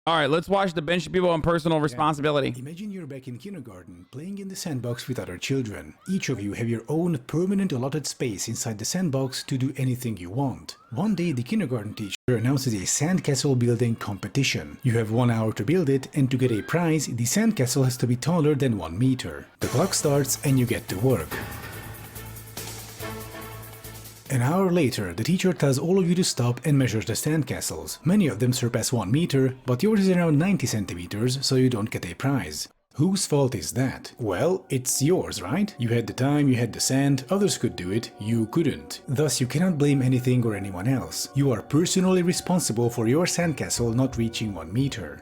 All right, let's watch the Ben Shapiro on personal responsibility. Imagine you're back in kindergarten, playing in the sandbox with other children. Each of you have your own permanent allotted space inside the sandbox to do anything you want. One day, the kindergarten teacher announces a sandcastle building competition. You have 1 hour to build it, and to get a prize, the sandcastle has to be taller than 1 meter. The clock starts and you get to work. An hour later, the teacher tells all of you to stop and measures the sandcastles. Many of them surpass 1 meter, but yours is around 90 centimeters, so you don't get a prize. Whose fault is that? Well, it's yours, right? You had the time, you had the sand, others could do it, you couldn't. Thus, you cannot blame anything or anyone else. You are personally responsible for your sandcastle not reaching 1 meter.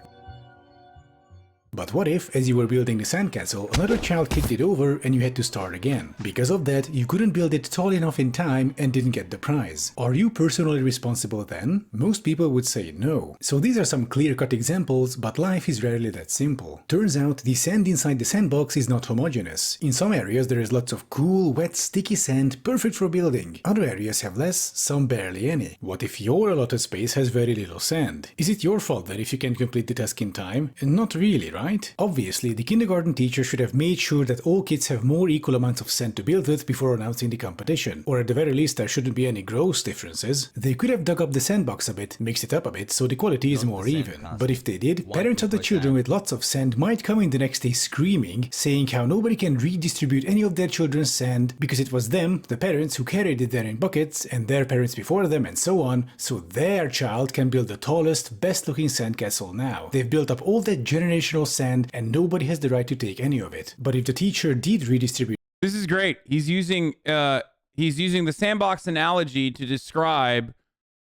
But what if, as you were building the sandcastle, another child kicked it over and you had to start again? Because of that, you couldn't build it tall enough in time and didn't get the prize. Are you personally responsible then? Most people would say no. So these are some clear-cut examples, but life is rarely that simple. Turns out, the sand inside the sandbox is not homogeneous. In some areas there is lots of cool, wet, sticky sand, perfect for building. Other areas have less, some barely any. What if your allotted space has very little sand? Is it your fault then if you can't complete the task in time? Not really, right? Obviously, the kindergarten teacher should have made sure that all kids have more equal amounts of sand to build with before announcing the competition, or at the very least there shouldn't be any gross differences. They could have dug up the sandbox a bit, mixed it up a bit so the quality is more even. But if they did, parents of the children with lots of sand might come in the next day screaming, saying how nobody can redistribute any of their children's sand because it was them, the parents, who carried it there in buckets, and their parents before them, and so on, so their child can build the tallest, best looking sandcastle now. They've built up all that generational sand and nobody has the right to take any of it. But if the teacher did redistribute... This is great. He's using the sandbox analogy to describe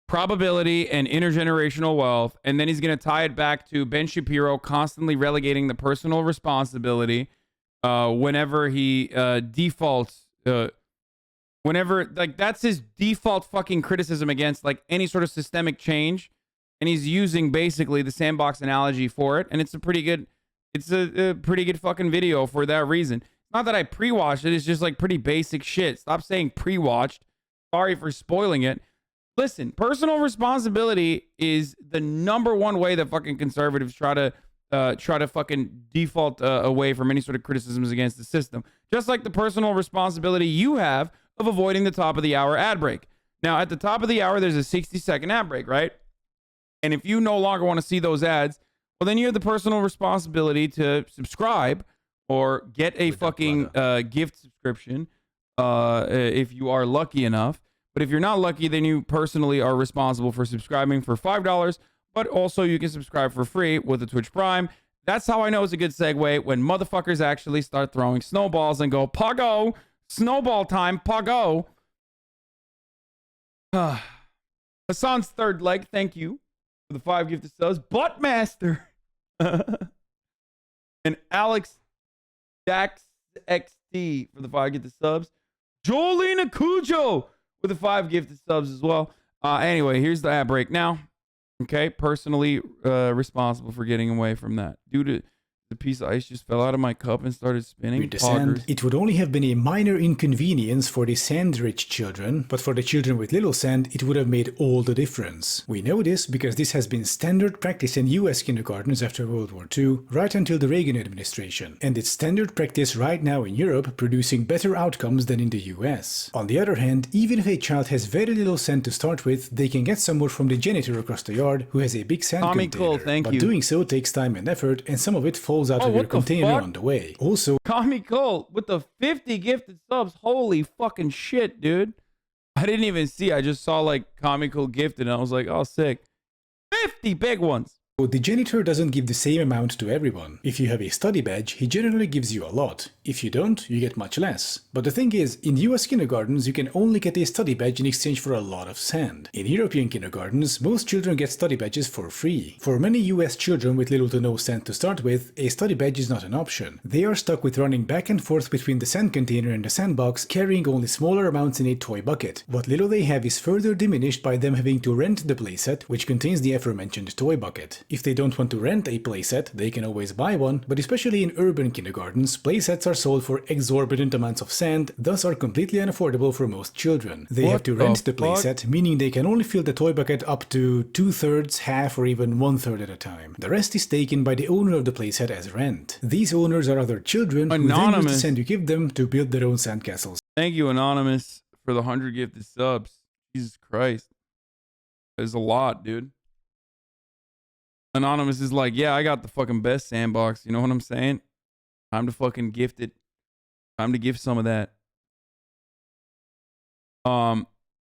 probability and intergenerational wealth, and then he's going to tie it back to Ben Shapiro constantly relegating the personal responsibility whenever he defaults, whenever, like, that's his default fucking criticism against, like, any sort of systemic change, and he's using basically the sandbox analogy for it, and it's a pretty good fucking video for that reason. Not that I pre-watched it, it's just like pretty basic shit. Stop saying pre-watched. Sorry for spoiling it. Listen, personal responsibility is the #1 way that fucking conservatives try to fucking default away from any sort of criticisms against the system. Just like the personal responsibility you have of avoiding the top of the hour ad break. Now, at the top of the hour, there's a 60-second ad break, right? And if you no longer want to see those ads, well, then you have the personal responsibility to subscribe or get a fucking gift subscription if you are lucky enough. But if you're not lucky, then you personally are responsible for subscribing for $5, but also you can subscribe for free with the Twitch Prime. That's how I know it's a good segue when motherfuckers actually start throwing snowballs and go, Poggo, snowball time, Poggo. Hasan's third leg, thank you for the 5 gifted subs. Buttmaster. And Alex Dax XT for the 5 gifted subs. Jolene Cujo with the 5 gifted subs as well. Anyway, here's the ad break now. Okay, personally responsible for getting away from that. Due to the piece of ice just fell out of my cup and started spinning. With the sand, it would only have been a minor inconvenience for the sand-rich children, but for the children with little sand, it would have made all the difference. We know this because this has been standard practice in US kindergartens after World War II, right until the Reagan administration, and it's standard practice right now in Europe, producing better outcomes than in the US. On the other hand, even if a child has very little sand to start with, they can get some more from the janitor across the yard who has a big sand container. But doing so takes time and effort, and some of it falls out of your container on the way. Also, Kami Cole with the 50 gifted subs. Holy fucking shit, dude. I didn't even see. I just saw like Kami Cole gifted and I was like, oh, sick. 50 big ones. the janitor doesn't give the same amount to everyone. If you have a study badge, he generally gives you a lot. If you don't, you get much less. But the thing is, in US kindergartens, you can only get a study badge in exchange for a lot of sand. In European kindergartens, most children get study badges for free. For many US children with little to no sand to start with, a study badge is not an option. They are stuck with running back and forth between the sand container and the sandbox, carrying only smaller amounts in a toy bucket. What little they have is further diminished by them having to rent the playset, which contains the aforementioned toy bucket. If they don't want to rent a playset, they can always buy one, but especially in urban kindergartens, playsets are sold for exorbitant amounts of sand, thus are completely unaffordable for most children. They have to rent the playset, meaning they can only fill the toy bucket up to 2/3, half, or even 1/3 at a time. The rest is taken by the owner of the playset as rent. These owners are other children who then use the sand you give them to build their own sandcastles. Thank you, Anonymous, for the 100 gifted subs. Jesus Christ. There's a lot, dude. Anonymous is like, yeah, I got the fucking best sandbox. You know what I'm saying? Time to fucking gift it. Time to gift some of that.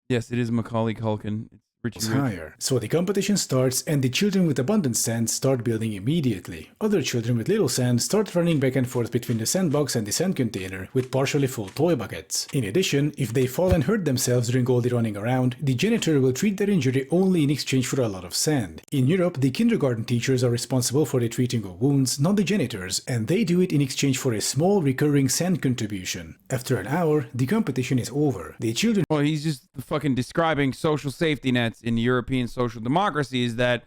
Yes, it is Macaulay Culkin. It's higher. So the competition starts and the children with abundant sand start building immediately. Other children with little sand start running back and forth between the sandbox and the sand container with partially full toy buckets. In addition, if they fall and hurt themselves during all the running around, the janitor will treat their injury only in exchange for a lot of sand. In Europe, the kindergarten teachers are responsible for the treating of wounds, not the janitors, and they do it in exchange for a small recurring sand contribution. After an hour, the competition is over. The children— Well, he's just fucking describing social safety nets in European social democracies that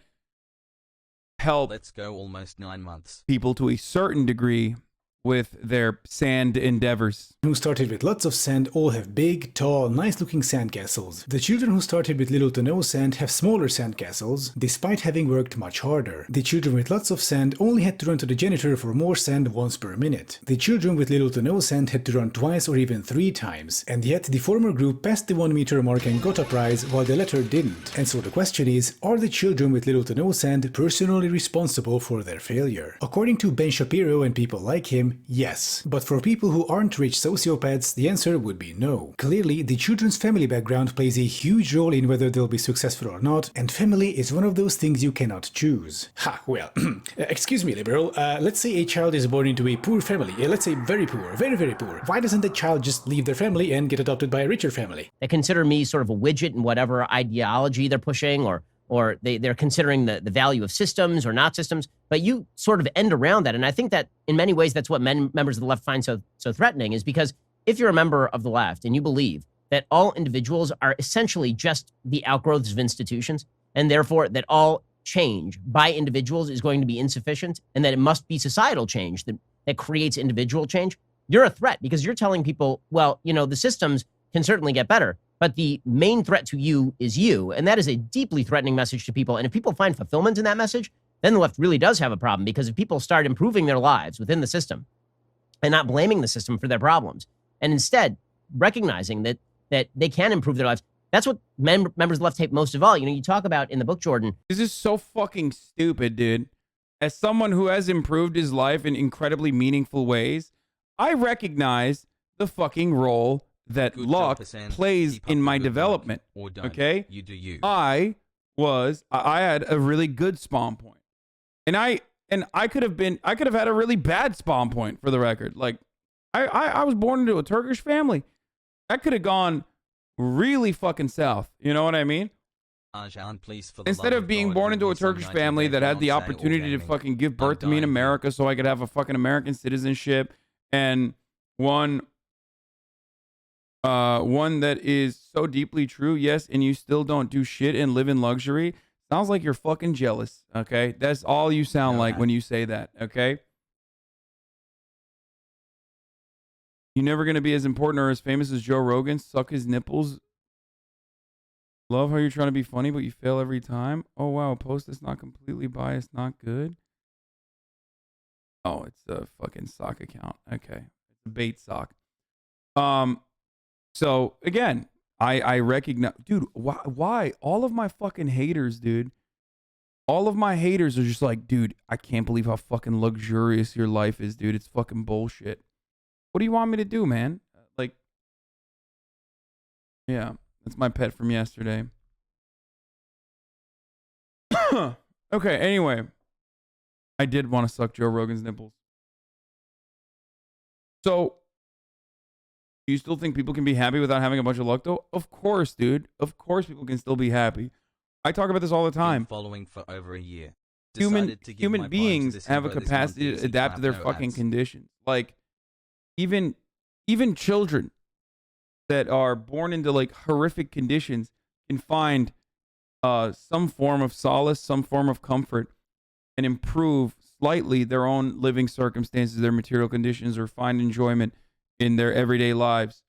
help Let's go almost 9 months. people to a certain degree with their sand endeavors. Who started with lots of sand all have big, tall, nice-looking sandcastles. The children who started with little to no sand have smaller sandcastles, despite having worked much harder. The children with lots of sand only had to run to the janitor for more sand once per minute. The children with little to no sand had to run twice or even 3 times, and yet the former group passed the 1 meter mark and got a prize while the latter didn't. And so the question is, are the children with little to no sand personally responsible for their failure? According to Ben Shapiro and people like him, yes. But for people who aren't rich sociopaths, the answer would be no. Clearly, the children's family background plays a huge role in whether they'll be successful or not, and family is one of those things you cannot choose. Ha, well, excuse me, liberal, let's say a child is born into a poor family, let's say very poor, very, very poor. Why doesn't the child just leave their family and get adopted by a richer family? They consider me sort of a widget in whatever ideology they're pushing, or they're considering the value of systems or not systems, but you sort of end around that. And I think that in many ways, that's what members of the left find so threatening, is because if you're a member of the left and you believe that all individuals are essentially just the outgrowths of institutions, and therefore that all change by individuals is going to be insufficient, and that it must be societal change that creates individual change, you're a threat, because you're telling people, well, you know, the systems can certainly get better, but the main threat to you is you. And that is a deeply threatening message to people. And if people find fulfillment in that message, then the left really does have a problem, because if people start improving their lives within the system and not blaming the system for their problems, and instead recognizing that they can improve their lives, that's what members of the left hate most of all. You know, you talk about in the book, Jordan. This is so fucking stupid, dude. As someone who has improved his life in incredibly meaningful ways, I recognize the fucking role that luck plays in my development. Okay? You do you. I had a really good spawn point. And I could have had a really bad spawn point, for the record. Like, I was born into a Turkish family. That could have gone really fucking south. You know what I mean? Instead of being born into a Turkish family that had the opportunity to fucking give birth to me in America so I could have a fucking American citizenship, and one that is so deeply true, yes, and you still don't do shit and live in luxury, sounds like you're fucking jealous, okay? That's all you sound like when you say that, okay? You're never going to be as important or as famous as Joe Rogan. Suck his nipples. Love how you're trying to be funny, but you fail every time. Oh, wow, a post that's not completely biased, not good. Oh, it's a fucking sock account. Okay. It's a bait sock. So again, I recognize, dude, why all of my fucking haters, dude, all of my haters are just like, dude, I can't believe how fucking luxurious your life is, dude. It's fucking bullshit. What do you want me to do, man? Like, yeah, that's my pet from yesterday. Okay, anyway, I did want to suck Joe Rogan's nipples. So, do you still think people can be happy without having a bunch of luck, though? Of course, dude. Of course people can still be happy. I talk about this all the time. Following for over a year. Human beings have a capacity to adapt to their fucking conditions. Like, even children that are born into like horrific conditions can find some form of solace, some form of comfort and improve slightly their own living circumstances, their material conditions, or find enjoyment in their everyday lives.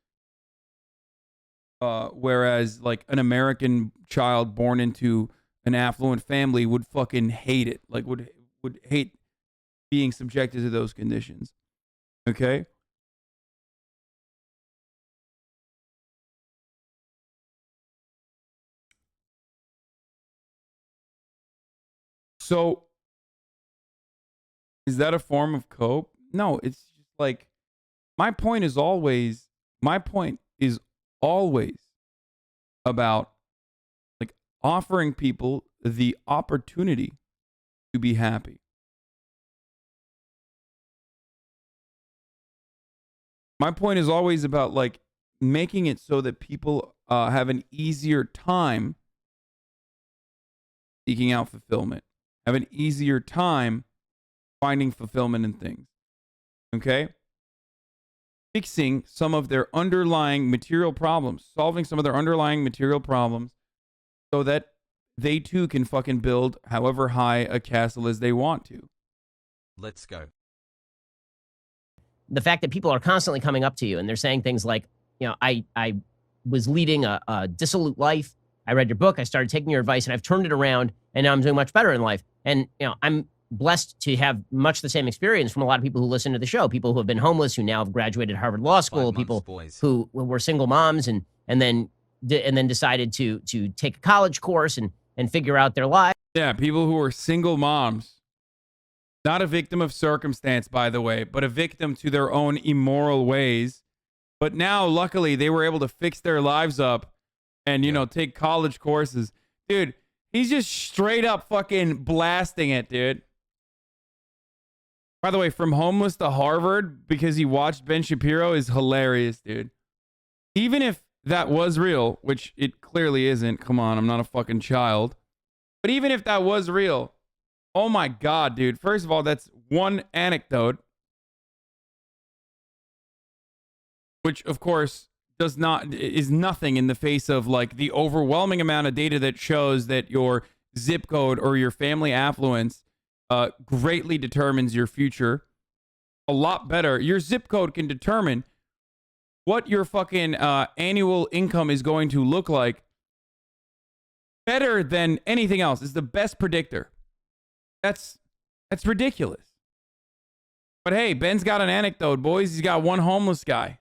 Whereas like an American child born into an affluent family would fucking hate it. Like would hate being subjected to those conditions. Okay? So is that a form of cope? No, it's just like my point is always about like offering people the opportunity to be happy. My point is always about like making it so that people have an easier time seeking out fulfillment, have an easier time finding fulfillment in things. Okay? Fixing some of their underlying material problems, solving some of their underlying material problems so that they too can fucking build however high a castle as they want to. Let's go. The fact that people are constantly coming up to you and they're saying things like, you know, I was leading a dissolute life. I read your book. I started taking your advice and I've turned it around and now I'm doing much better in life. And, you know, I'm blessed to have much the same experience from a lot of people who listen to the show, people who have been homeless, who now have graduated Harvard Law School, people who were single moms and then decided to take a college course and figure out their life. Yeah, people who are single moms. Not a victim of circumstance, by the way, but a victim to their own immoral ways. But now, luckily, they were able to fix their lives up and, you know, take college courses. Dude, he's just straight up fucking blasting it, dude. By the way, from homeless to Harvard because he watched Ben Shapiro is hilarious, dude. Even if that was real, which it clearly isn't. Come on, I'm not a fucking child. But even if that was real, oh my God, dude. First of all, that's one anecdote, which of course is nothing in the face of like the overwhelming amount of data that shows that your zip code or your family affluence greatly determines your future. A lot better. Your zip code can determine what your fucking annual income is going to look like better than anything else. It's the best predictor. That's ridiculous. But hey, Ben's got an anecdote, boys. He's got one homeless guy.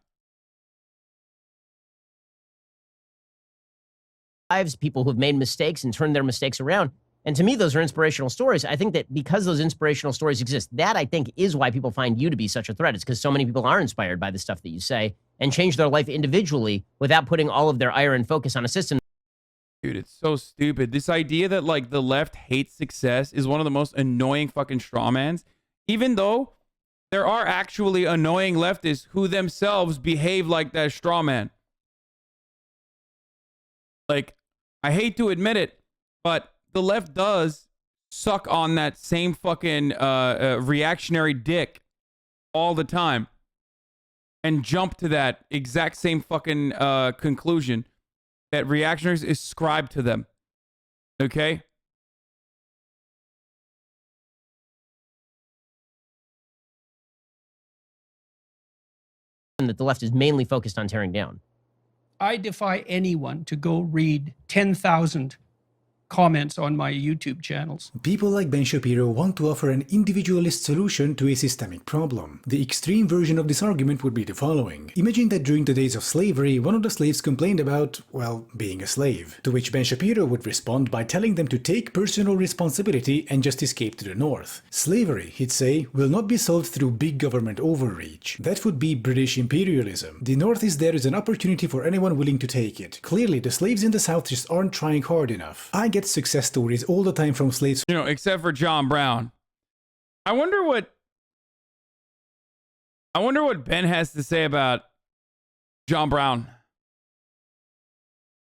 Lives, people who've made mistakes and turned their mistakes around. And to me, those are inspirational stories. I think that because those inspirational stories exist, that I think is why people find you to be such a threat. It's because so many people are inspired by the stuff that you say and change their life individually without putting all of their ire and focus on a system. Dude, it's so stupid. This idea that like the left hates success is one of the most annoying fucking strawmans. Even though there are actually annoying leftists who themselves behave like that strawman. Like, I hate to admit it, but the left does suck on that same fucking reactionary dick all the time and jump to that exact same fucking conclusion that reactionaries ascribe to them. Okay? That the left is mainly focused on tearing down. I defy anyone to go read 10,000 comments on my YouTube channels. People like Ben Shapiro want to offer an individualist solution to a systemic problem. The extreme version of this argument would be the following. Imagine that during the days of slavery, one of the slaves complained about, well, being a slave, to which Ben Shapiro would respond by telling them to take personal responsibility and just escape to the north. Slavery, he'd say, will not be solved through big government overreach. That would be British imperialism. The north is there as an opportunity for anyone willing to take it. Clearly, the slaves in the south just aren't trying hard enough. I get success stories all the time from slaves, you know, except for John Brown. I wonder what Ben has to say about John Brown.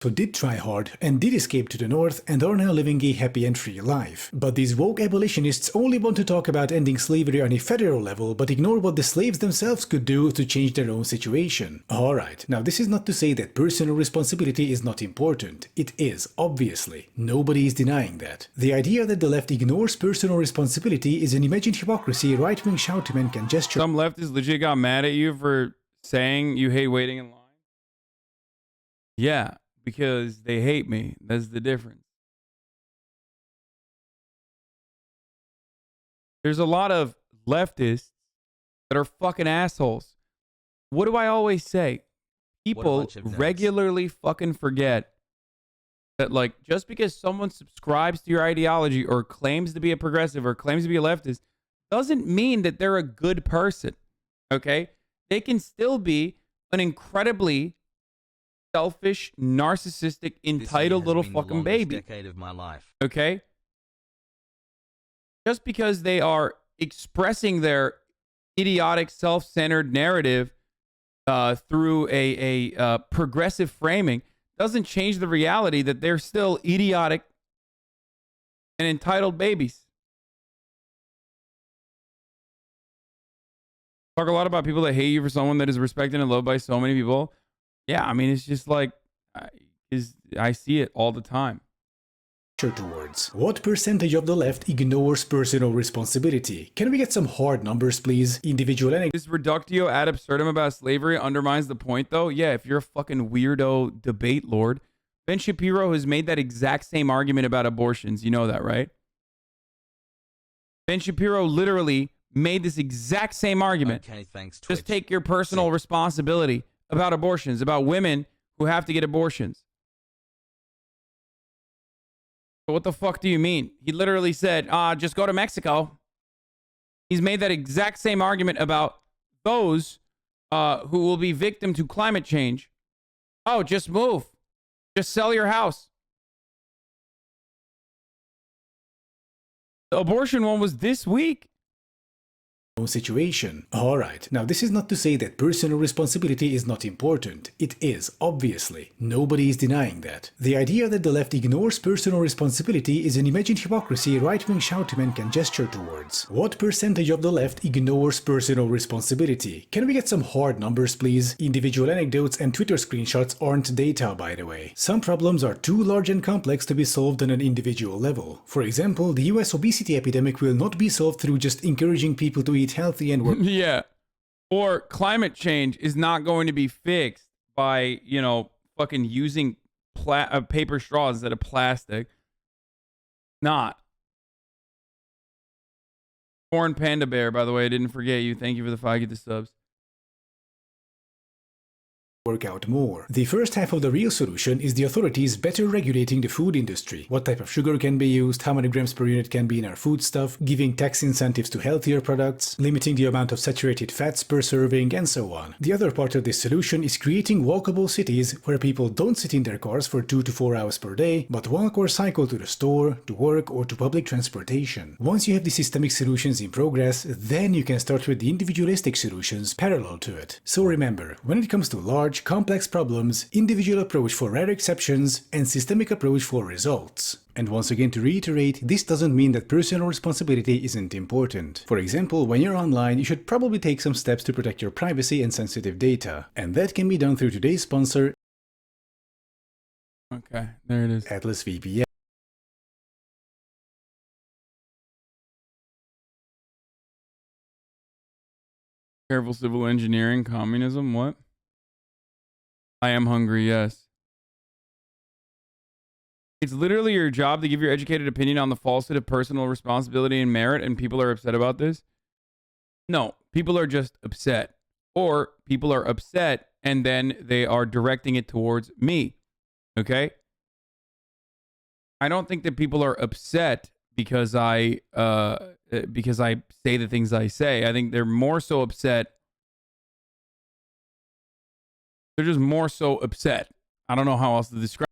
who did try hard and did escape to the north and are now living a happy and free life. But these woke abolitionists only want to talk about ending slavery on a federal level but ignore what the slaves themselves could do to change their own situation. Alright, now this is not to say that personal responsibility is not important. It is, obviously. Nobody is denying that. The idea that the left ignores personal responsibility is an imagined hypocrisy right-wing shoutymen can gesture. Some leftists legit got mad at you for saying you hate waiting in line. Yeah, because they hate me. That's the difference. There's a lot of leftists that are fucking assholes. What do I always say? People regularly fucking forget that, like, just because someone subscribes to your ideology or claims to be a progressive or claims to be a leftist doesn't mean that they're a good person. Okay? They can still be an incredibly selfish, narcissistic, entitled little fucking baby. Decade of my life. Okay? Just because they are expressing their idiotic, self-centered narrative through a progressive framing doesn't change the reality that they're still idiotic and entitled babies. Talk a lot about people that hate you for someone that is respected and loved by so many people. Yeah, I mean, it's just like, I see it all the time. Towards. What percentage of the left ignores personal responsibility? Can we get some hard numbers, please? Individual and This reductio ad absurdum about slavery undermines the point, though. Yeah, if you're a fucking weirdo debate lord, Ben Shapiro has made that exact same argument about abortions. You know that, right? Ben Shapiro literally made this exact same argument. Okay, thanks, Twitch. Just take your personal responsibility about abortions, about women who have to get abortions. So what the fuck do you mean? He literally said, just go to Mexico. He's made that exact same argument about those who will be victim to climate change. Oh, just move. Just sell your house. The abortion one was this week. situation. Alright, now this is not to say that personal responsibility is not important. It is, obviously. Nobody is denying that. The idea that the left ignores personal responsibility is an imagined hypocrisy right-wing shoutymen can gesture towards. What percentage of the left ignores personal responsibility? Can we get some hard numbers, please? Individual anecdotes and Twitter screenshots aren't data, by the way. Some problems are too large and complex to be solved on an individual level. For example, the US obesity epidemic will not be solved through just encouraging people to eat healthy and work. Yeah. Or climate change is not going to be fixed by, you know, fucking using paper straws instead of plastic. Not. Corn Panda Bear, by the way, I didn't forget you. Thank you for the 5 get the subs. Work out more. The first half of the real solution is the authorities better regulating the food industry. What type of sugar can be used, how many grams per unit can be in our foodstuff, giving tax incentives to healthier products, limiting the amount of saturated fats per serving, and so on. The other part of this solution is creating walkable cities where people don't sit in their cars for 2 to 4 hours per day, but walk or cycle to the store, to work, or to public transportation. Once you have the systemic solutions in progress, then you can start with the individualistic solutions parallel to it. So remember, when it comes to large, complex problems, individual approach for rare exceptions, and systemic approach for results. And once again, to reiterate, this doesn't mean that personal responsibility isn't important. For example, when you're online, you should probably take some steps to protect your privacy and sensitive data. And that can be done through today's sponsor, Okay, there it is. Atlas VPN. Careful civil engineering, communism, what? I am hungry, yes. It's literally your job to give your educated opinion on the falsehood of personal responsibility and merit, and people are upset about this? No, people are just upset. Or people are upset and then they are directing it towards me. Okay? I don't think that people are upset because I say the things I say. I think they're more so upset. They're just more so upset. I don't know how else to describe